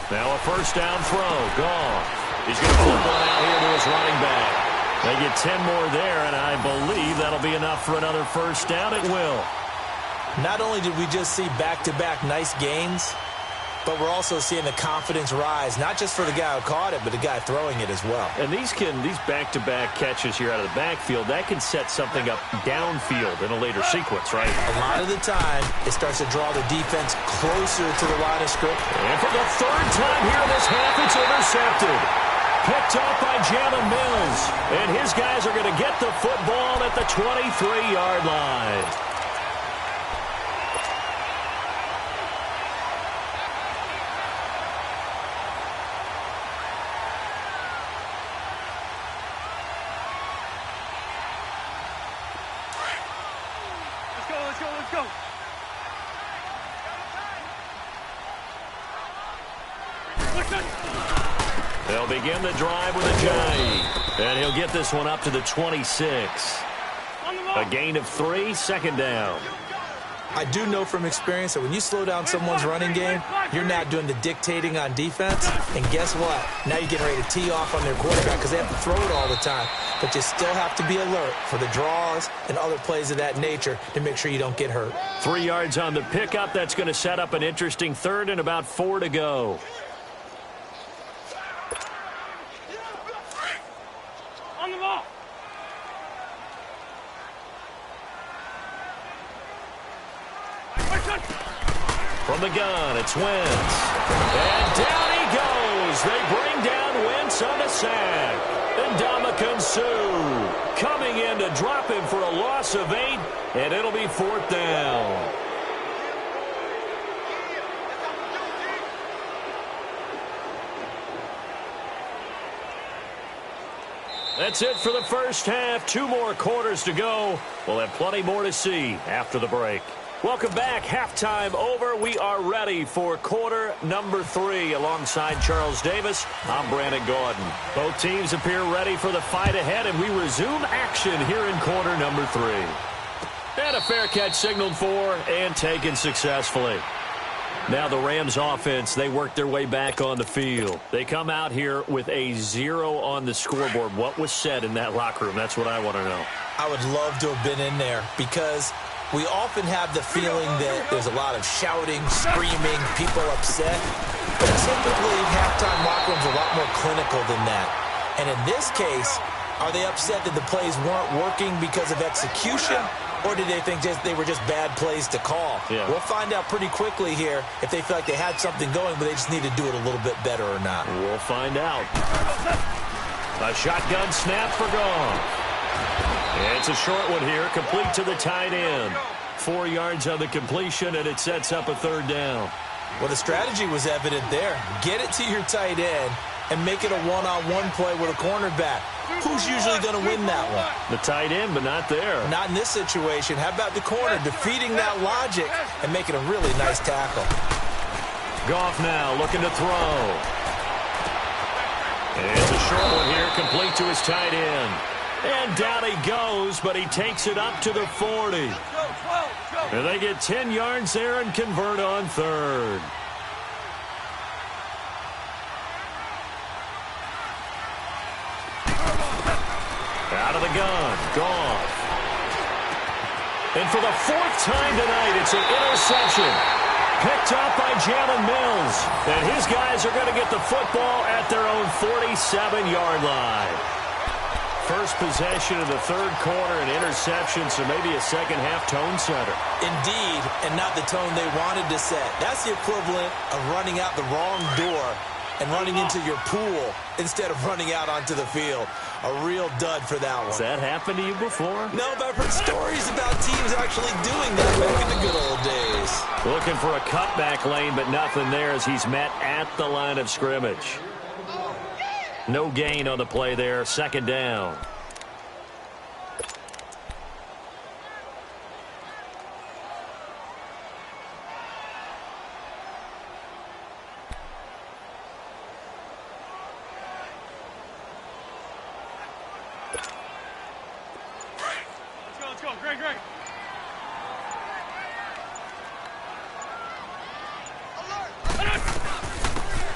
Now a first down throw. Goff. He's going to flip one out here to his running back. They get 10 more there, and I believe that'll be enough for another first down. It will. Not only did we just see back-to-back nice gains, but we're also seeing the confidence rise, not just for the guy who caught it, but the guy throwing it as well. And these back-to-back catches here out of the backfield, that can set something up downfield in a later sequence, right? A lot of the time, it starts to draw the defense closer to the line of script. And for the third time here in this half, it's intercepted. Picked up by Jalen Mills. And his guys are going to get the football at the 23-yard line. Let's go. They'll begin the drive with a J. And he'll get this one up to the 26. A gain of 3, second down. I do know from experience that when you slow down someone's running game, you're not doing the dictating on defense. And guess what? Now you're getting ready to tee off on their quarterback because they have to throw it all the time. But you still have to be alert for the draws and other plays of that nature to make sure you don't get hurt. 3 yards on the pickup. That's going to set up an interesting third and about 4 to go. On the ball. From the gun, it's Wentz. And down he goes. They bring down Wentz on a sack. And Ndamukong Suh coming in to drop him for a loss of 8, and it'll be 4th down. That's it for the first half. 2 more quarters to go. We'll have plenty more to see after the break. Welcome back. Halftime over. We are ready for quarter number 3. Alongside Charles Davis, I'm Brandon Gordon. Both teams appear ready for the fight ahead, and we resume action here in quarter number 3. And a fair catch signaled for and taken successfully. Now the Rams offense, they work their way back on the field. They come out here with a 0 on the scoreboard. What was said in that locker room? That's what I want to know. I would love to have been in there because we often have the feeling that there's a lot of shouting, screaming, people upset. But typically, halftime locker rooms are a lot more clinical than that. And in this case, are they upset that the plays weren't working because of execution? Or did they think they were just bad plays to call? Yeah. We'll find out pretty quickly here if they feel like they had something going, but they just need to do it a little bit better or not. We'll find out. A shotgun snap for Goff. It's a short one here, complete to the tight end. 4 yards on the completion, and it sets up a 3rd down. Well, the strategy was evident there. Get it to your tight end and make it a one-on-one play with a cornerback. Who's usually going to win that one? The tight end, but not there. Not in this situation. How about the corner defeating that logic and making a really nice tackle? Goff now looking to throw. It's a short one here, complete to his tight end. And down he goes, but he takes it up to the 40. And they get 10 yards there and convert on 3rd. Out of the gun, Goff. And for the 4th time tonight, it's an interception. Picked up by Jalen Mills. And his guys are going to get the football at their own 47-yard line. First possession of the 3rd quarter, an interception, so maybe a second-half tone setter. Indeed, and not the tone they wanted to set. That's the equivalent of running out the wrong door and running into your pool instead of running out onto the field. A real dud for that one. Has that happened to you before? No, but I've heard stories about teams actually doing that back in the good old days. Looking for a cutback lane, but nothing there as he's met at the line of scrimmage. No gain on the play there. Second down.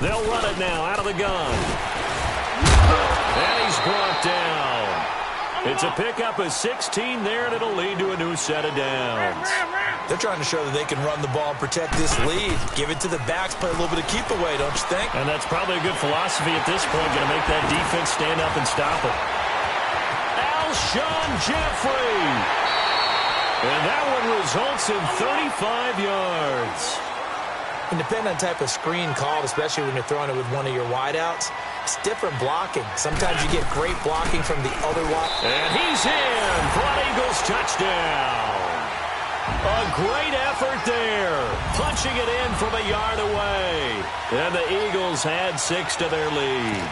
They'll run it now out of the gun. And he's brought down. It's a pickup of 16 there, and it'll lead to a new set of downs. They're trying to show that they can run the ball and protect this lead. Give it to the backs, play a little bit of keep away, don't you think? And that's probably a good philosophy at this point, going to make that defense stand up and stop it. Alshon Jeffrey. And that one results in 35 yards. And depending on the type of screen called, especially when you're throwing it with one of your wideouts, it's different blocking. Sometimes you get great blocking from the other wide. And he's in for an Eagles touchdown. A great effort there. Punching it in from a yard away. And the Eagles add 6 to their lead.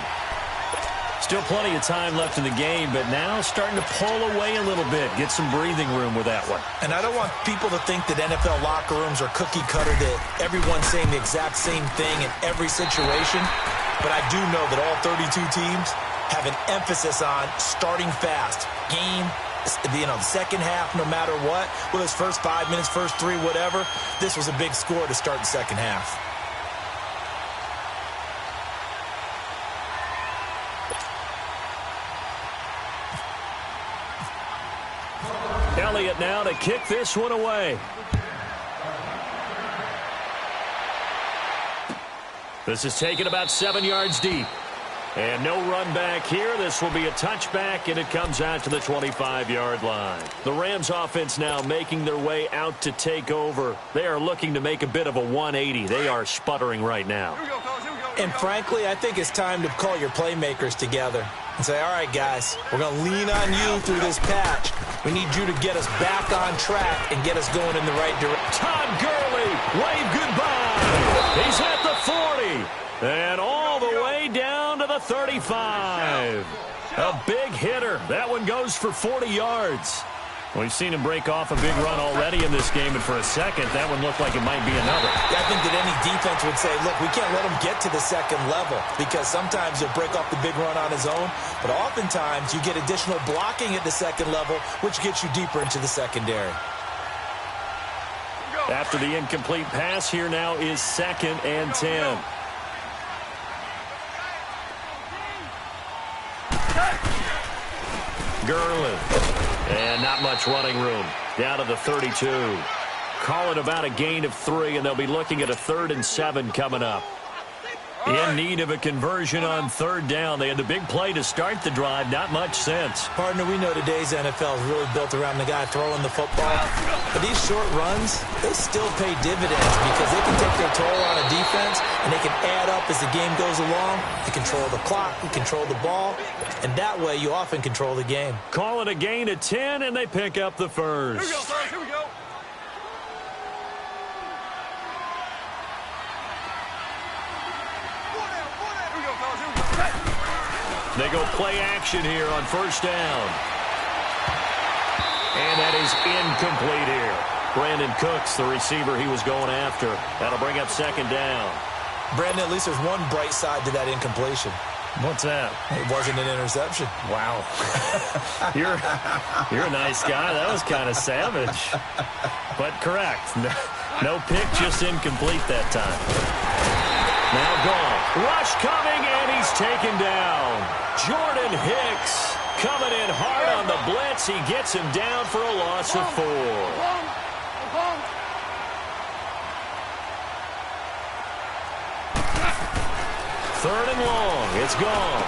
Still plenty of time left in the game, but now starting to pull away a little bit. Get some breathing room with that one. And I don't want people to think that NFL locker rooms are cookie cutter, that everyone's saying the exact same thing in every situation. But I do know that all 32 teams have an emphasis on starting fast. Game, the second half, no matter what. Well, those first 5 minutes, first 3, whatever. This was a big score to start the second half. Elliott now to kick this one away. This is taken about 7 yards deep. And no run back here. This will be a touchback, and it comes out to the 25-yard line. The Rams offense now making their way out to take over. They are looking to make a bit of a 180. They are sputtering right now. And frankly, I think it's time to call your playmakers together and say, all right, guys, we're going to lean on you through this patch. We need you to get us back on track and get us going in the right direction. Todd Gurley, wave goodbye. He's at the 40 and all the way down to the 35. A big hitter. That one goes for 40 yards. We've seen him break off a big run already in this game, and for a second, that one looked like it might be another. Yeah, I think that any defense would say, look, we can't let him get to the second level, because sometimes he'll break off the big run on his own, but oftentimes you get additional blocking at the second level, which gets you deeper into the secondary. After the incomplete pass, here now is 2nd and 10. Gurley. And not much running room. Down to the 32. Call it about a gain of 3, and they'll be looking at a 3rd and 7 coming up. In need of a conversion on 3rd down. They had the big play to start the drive. Not much since. Partner, we know today's NFL is really built around the guy throwing the football. But these short runs, they still pay dividends because they can take their toll on a defense, and they can add up as the game goes along. They control the clock, they control the ball, and that way you often control the game. Call it a gain of 10, and they pick up the first. Here we go, fellas. Here we go. They go play action here on 1st down. And that is incomplete here. Brandon Cooks, the receiver he was going after. That'll bring up 2nd down. Brandon, at least there's one bright side to that incompletion. What's that? It wasn't an interception. Wow. You're a nice guy. That was kind of savage. But correct. No pick, just incomplete that time. Now gone. Rush coming, and he's taken down. Jordan Hicks coming in hard on the blitz. He gets him down for a loss of 4. 3rd and long. It's gone.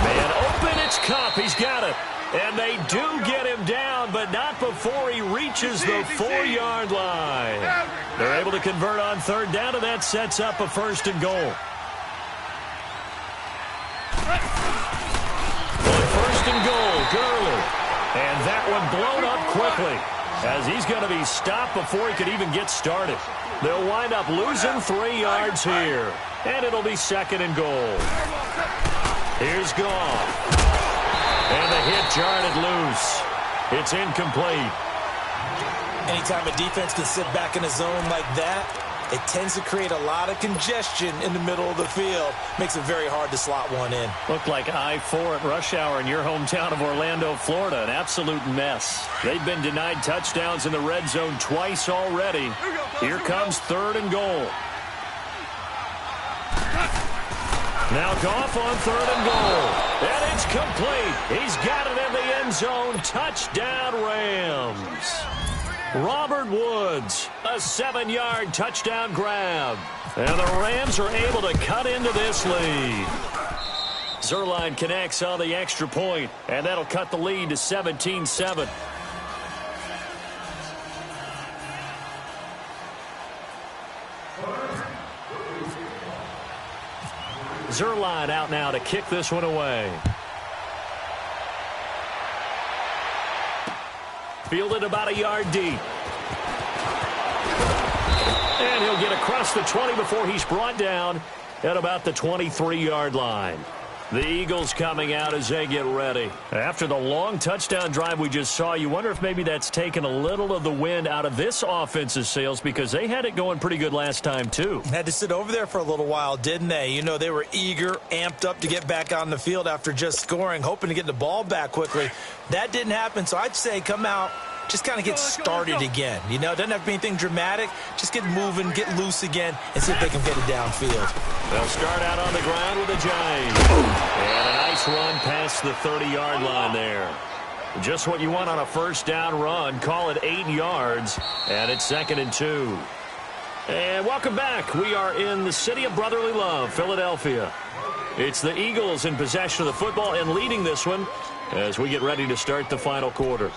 Man open. It's Kupp. He's got it. And they do get him down, but not before he reaches the 4-yard line. They're able to convert on 3rd down, and that sets up a 1st and goal. On first and goal, Gurley. And that one blown up quickly as he's going to be stopped before he could even get started. They'll wind up losing 3 yards here. And it'll be second and goal. Here's Goff. And the hit jarred it loose. It's incomplete. Anytime a defense can sit back in a zone like that, it tends to create a lot of congestion in the middle of the field. Makes it very hard to slot one in. Looked like I-4 at rush hour in your hometown of Orlando, Florida. An absolute mess. They've been denied touchdowns in the red zone twice already. Here comes third and goal. Now Goff on third and goal. And it's complete. He's got it in the end zone. Touchdown, Rams. Robert Woods, a 7-yard touchdown grab. And the Rams are able to cut into this lead. Zuerlein connects on the extra point, and that'll cut the lead to 17-7. Zuerlein out now to kick this one away. Fielded about a yard deep. And he'll get across the 20 before he's brought down at about the 23-yard line. The Eagles coming out as they get ready. After the long touchdown drive we just saw, you wonder if maybe that's taken a little of the wind out of this offense's sails because they had it going pretty good last time, too. Had to sit over there for a little while, didn't they? You know, they were eager, amped up to get back on the field after just scoring, hoping to get the ball back quickly. That didn't happen, so I'd say come out, just kind of get started again. You know, it doesn't have to be anything dramatic. Just get moving, get loose again, and see if they can get it downfield. They'll start out on the ground with a giant. And a nice run past the 30-yard line there. Just what you want on a first down run. Call it 8 yards, and it's second and 2. And welcome back. We are in the city of brotherly love, Philadelphia. It's the Eagles in possession of the football and leading this one as we get ready to start the final quarter.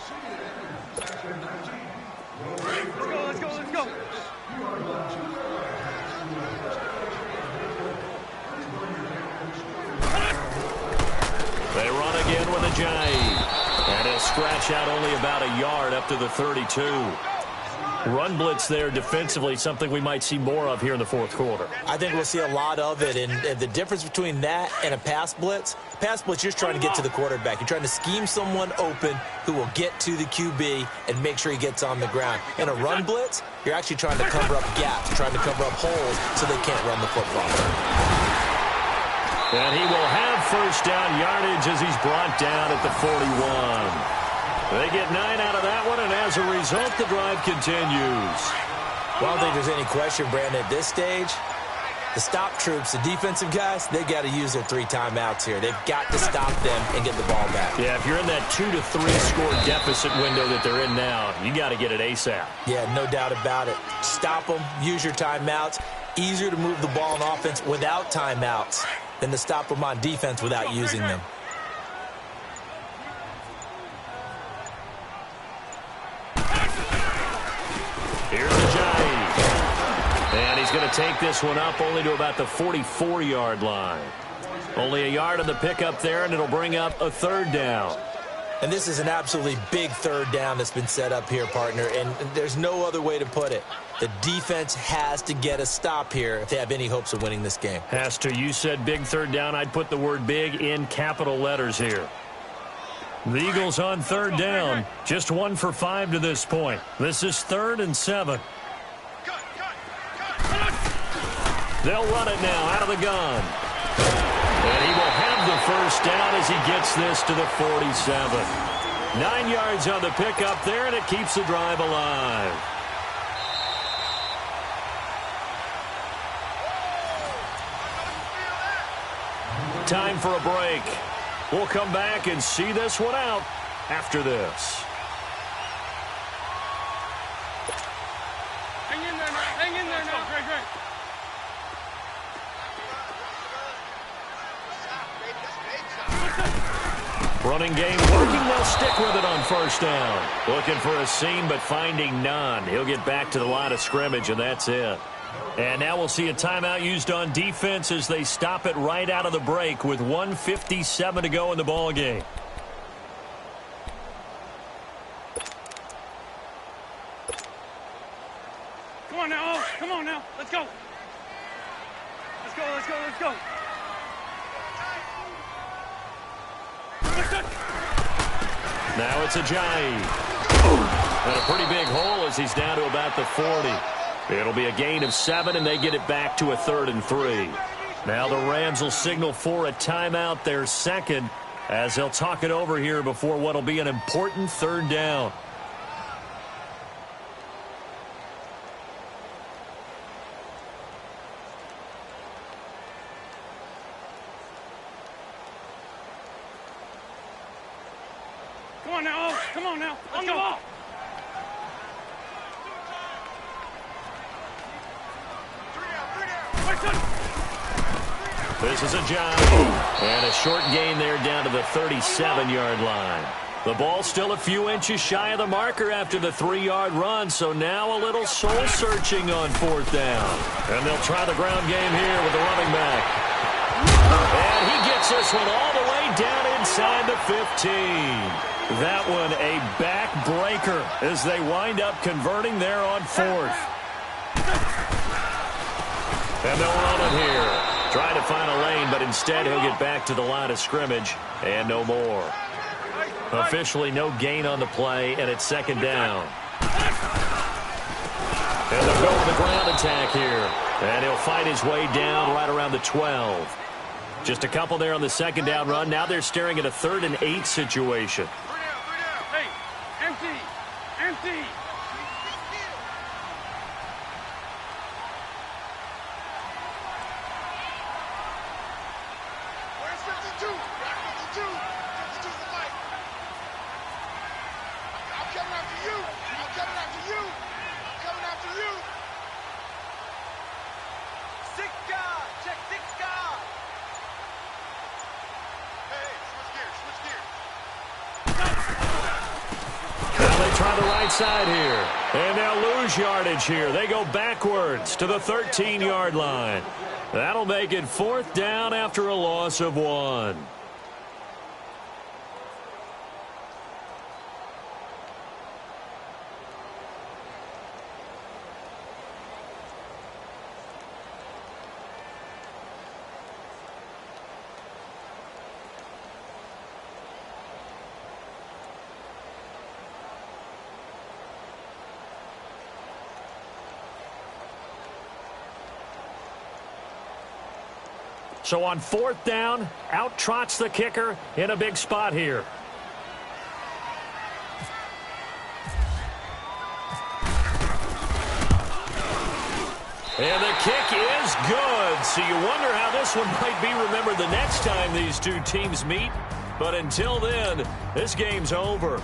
They run again with a jive. And he'll scratch out only about a yard up to the 32. Run blitz there defensively, something we might see more of here in the fourth quarter. I think we'll see a lot of it. And the difference between that and a pass blitz, you're just trying to get to the quarterback. You're trying to scheme someone open who will get to the QB and make sure he gets on the ground. In a run blitz, you're actually trying to cover up gaps, trying to cover up holes so they can't run the football. And he will have first down yardage as he's brought down at the 41. They get 9 out of that one, and as a result, the drive continues. Well, I don't think there's any question, Brandon, at this stage, the stop troops, the defensive guys, they got to use their 3 timeouts here. They've got to stop them and get the ball back. Yeah, if you're in that 2 to 3 score deficit window that they're in now, you got to get it ASAP. Yeah, no doubt about it. Stop them, use your timeouts. Easier to move the ball on offense without timeouts than to stop them on defense without using them. Here's the jive. And he's going to take this one up only to about the 44-yard line. Only a yard on the pickup there, and it'll bring up a third down. And this is an absolutely big third down that's been set up here, partner, and there's no other way to put it. The defense has to get a stop here if they have any hopes of winning this game. Has to. You said big third down. I'd put the word big in capital letters here. The Eagles on third down. Just 1 for 5 to this point. This is 3rd and 7. They'll run it now out of the gun. And he will have the first down as he gets this to the 47. 9 yards on the pickup there, and it keeps the drive alive. Time for a break. We'll come back and see this one out after this. Hang in there now. Hang in there now. Great, great. Running game working. They'll stick with it on first down. Looking for a seam, but finding none. He'll get back to the line of scrimmage, and that's it. And now we'll see a timeout used on defense as they stop it right out of the break with 1:57 to go in the ball game. Come on now, oh, come on now. Let's go. Let's go, let's go, let's go. Now it's Ajayi. And a pretty big hole as he's down to about the 40. It'll be a gain of 7, and they get it back to a 3rd and 3. Now the Rams will signal for a timeout, their second, as they'll talk it over here before what will be an important 3rd down. Come on now, oh, come on now. On the ball. This is Ajayi. And a short gain there down to the 37-yard line. The ball still a few inches shy of the marker after the 3-yard run, so now a little soul-searching on 4th down. And they'll try the ground game here with the running back. And he gets this one all the way down inside the 15. That one a back-breaker as they wind up converting there on 4th. And they'll run it here. Trying to find a lane, but instead he'll get back to the line of scrimmage and no more. Officially no gain on the play, and it's 2nd down. And they'll go with the ground attack here. And he'll fight his way down right around the 12. Just a couple there on the 2nd down run. Now they're staring at a 3rd and 8 situation. Hey, empty, empty. Try the right side here. And they'll lose yardage here. They go backwards to the 13-yard line. That'll make it 4th down after a loss of 1. So on 4th down, out trots the kicker in a big spot here. And the kick is good. So you wonder how this one might be remembered the next time these two teams meet. But until then, this game's over.